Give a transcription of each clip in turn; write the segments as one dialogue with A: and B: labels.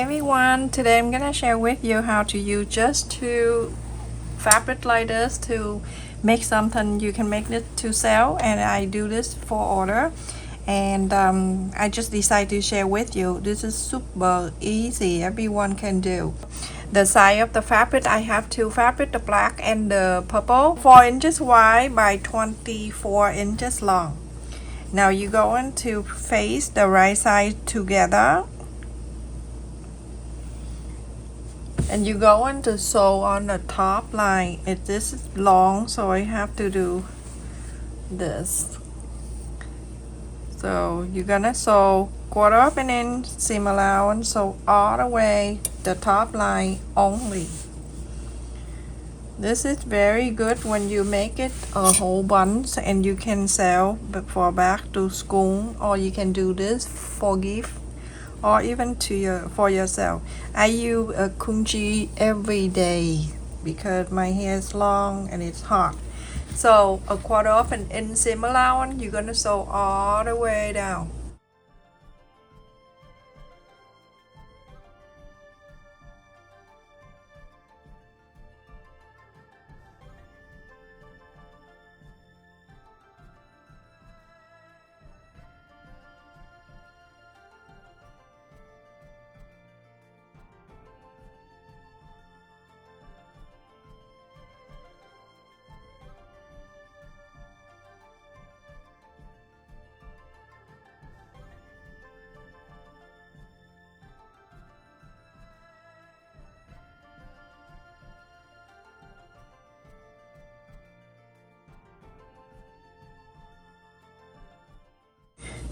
A: everyone, today I'm gonna share with you how to use just two fabric like this to make something you can make it to sell, and I do this for order, and I just decided to share with you. This is super easy, everyone can do. The size of the fabric, I have two fabric, the black and the purple, 4 inches wide by 24 inches long. Now you're going to face the right side together, and you're going to sew on the top line. This is long, so I have to do this. So you're gonna sew 1/4 of an inch seam allowance, sew all the way the top line only. This is very good when you make it a whole bunch and you can sell for back to school, or you can do this for gift or even for yourself. I use a Scrunchie every day because my hair is long and it's hot. So 1/4 of an inch seam allowance, you're gonna sew all the way down.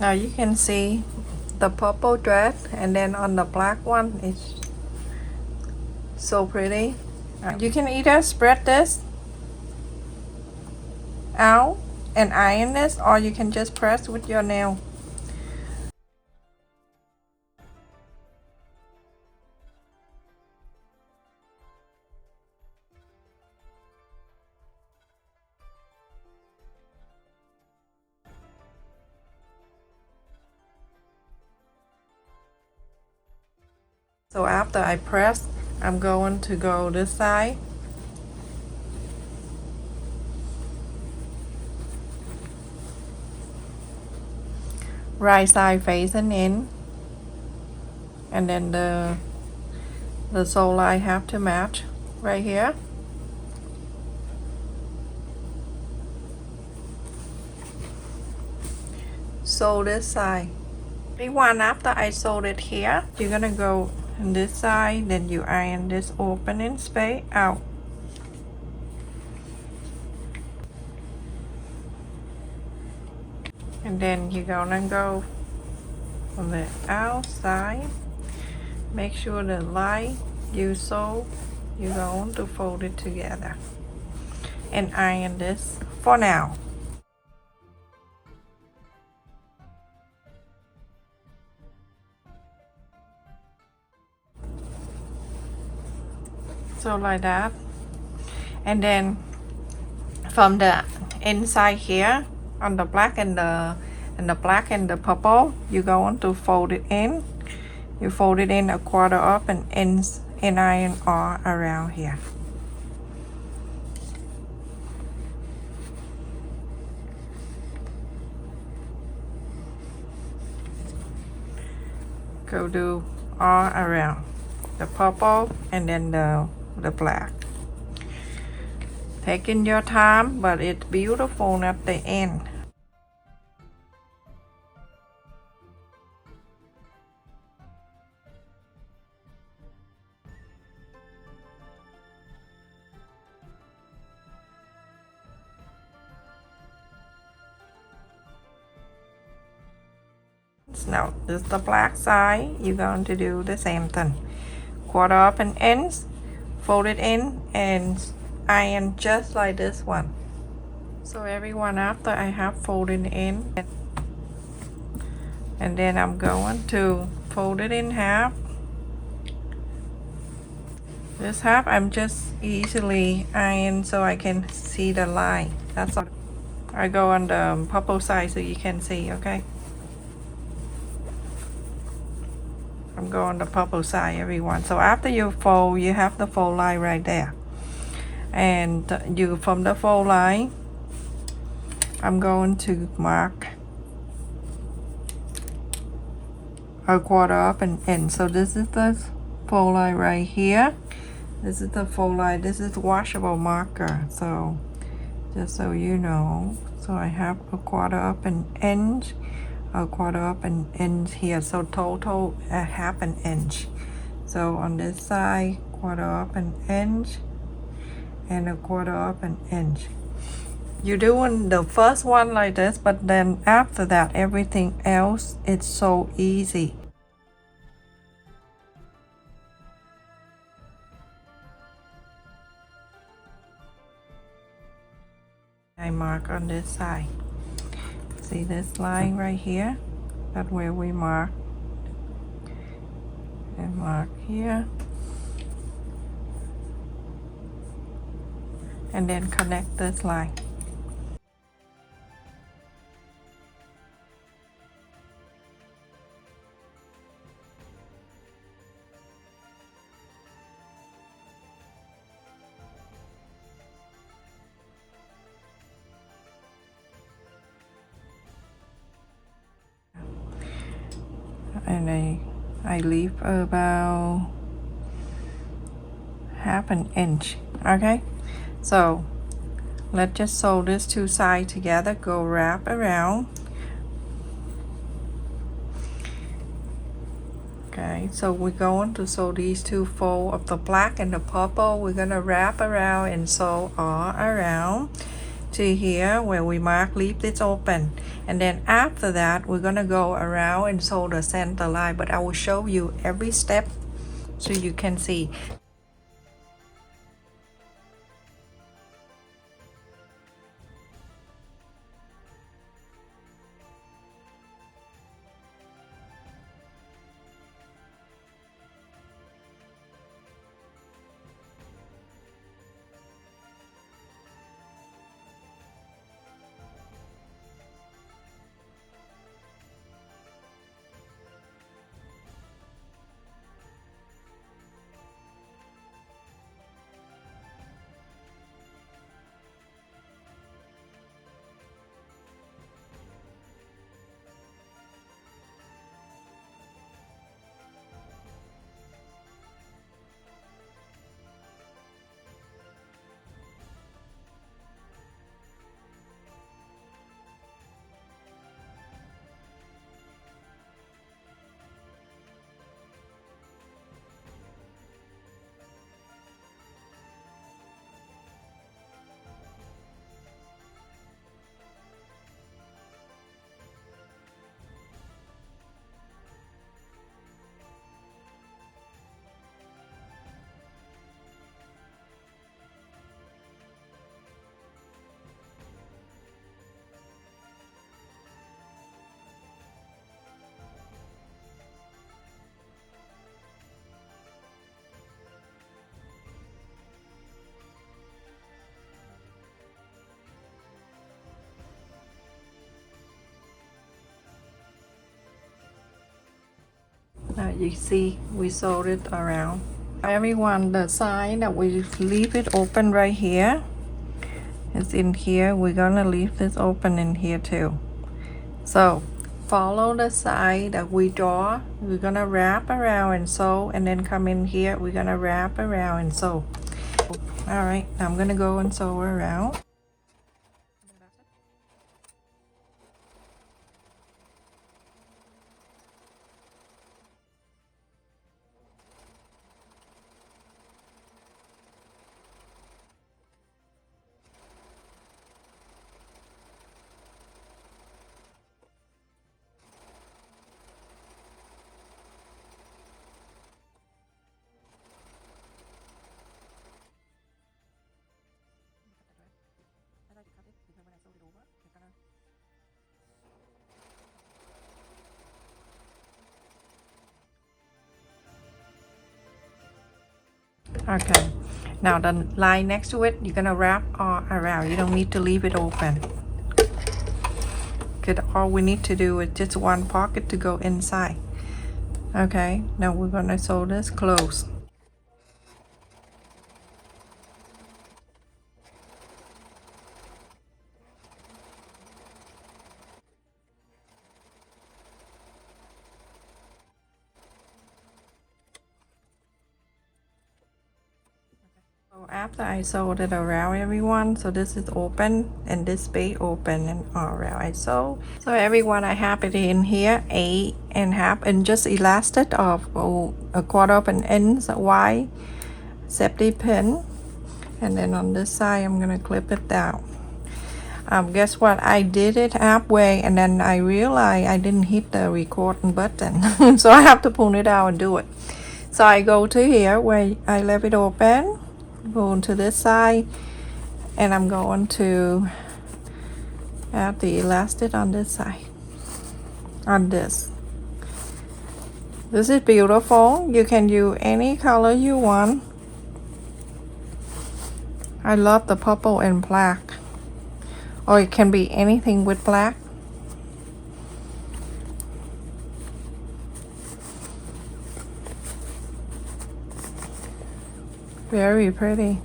A: Now you can see the purple dress, and then on the black one, it's so pretty. You can either spread this out and iron this, or you can just press with your nail. So after I press, I'm going to go this side. Right side facing in, and then the sole line have to match right here. Sew this side. Everyone, after I sewed it here, you're gonna go on this side, then you iron this opening space out. And then you're gonna go on the outside. Make sure the line you sew, you're going to fold it together and iron this for now. So like that, and then from the inside here on the black and the purple, you're going to fold it in. You fold it in 1/4 of an inch and iron all around here. Go do all around the purple and then the black. Taking your time, but it's beautiful at the end. Now this is the black side. You're going to do the same thing. 1/4 of an inch, fold it in and iron just like this one. So everyone, after I have folded in, and then I'm going to fold it in half. This half I'm just easily iron so I can see the line. That's all. I go on the purple side so you can see, okay? I'm go on the purple side, everyone. So after you fold, you have the fold line right there, and you from the fold line, I'm going to mark a quarter up and end. So this is the fold line right here. This is the fold line. This is washable marker. So just so you know, so I have a quarter up and inch, a quarter up and inch here. So total a half an inch. So on this side, quarter up an inch and a quarter up an inch. You're doing the first one like this, but then after that, everything else, it's so easy. I mark on this side. See this line right here? That's where we mark. And mark here. And then connect this line. And I leave about half an inch. Okay, so let's just sew this two sides together, go wrap around. Okay, so we're going to sew these two folds of the black and the purple. We're gonna wrap around and sew all around to here where we mark, leave this open, and then after that we're gonna go around and sew the center line, but I will show you every step so you can see. You see we sewed it around. Everyone, the side that we leave it open right here, it's in here. We're gonna leave this open in here too. So follow the side that we draw. We're gonna wrap around and sew, and then come in here. We're gonna wrap around and sew. All right, I'm gonna go and sew around. Okay, now the line next to it, you're gonna wrap all around. You don't need to leave it open. Because all we need to do is just one pocket to go inside. Okay, now we're gonna sew this close. So after I sewed it around everyone, so this is open and this space open and all around I sew. So everyone, I have it in here 8.5 and just elastic of a 1/4 inch wide safety pin, and then on this side I'm gonna clip it down. Guess what? I did it halfway and then I realized I didn't hit the recording button, so I have to pull it out and do it. So I go to here where I left it open, go to this side, and I'm going to add the elastic on this side, on this. This is beautiful. You can use any color you want. I love the purple and black, or it can be anything with black. Very pretty.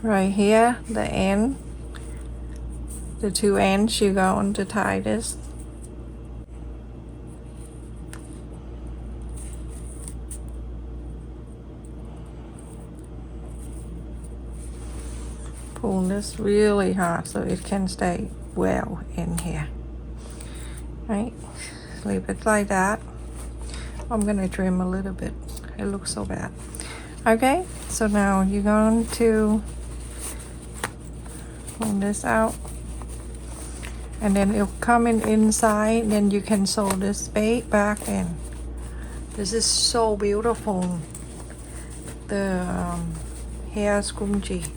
A: Right here, the end, the two ends, you're going to tie this. Pull this really hard so it can stay well in here. Right, leave it like that. I'm gonna trim a little bit. It looks so bad. Okay, so now you're going to pull this out, and then it'll come in inside. Then you can sew this back in. This is so beautiful. The hair scrunchie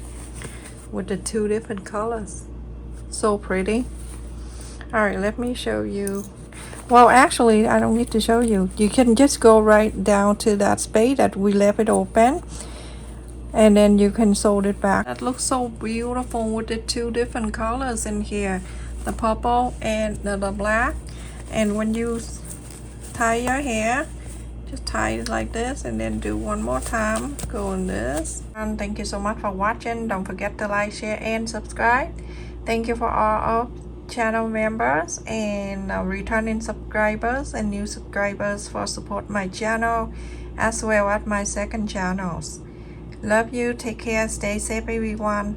A: with the two different colors, so pretty. All right, let me show you. Well, actually, I don't need to show you. You can just go right down to that space that we left it open, and then you can sew it back. That looks so beautiful with the two different colors in here, the purple and the black. And when you tie your hair, just tie it like this and then do one more time, go on this. And thank you so much for watching. Don't forget to like, share, and subscribe. Thank you for all of channel members and returning subscribers and new subscribers for support my channel as well as my second channels. Love you. Take care. Stay safe, everyone.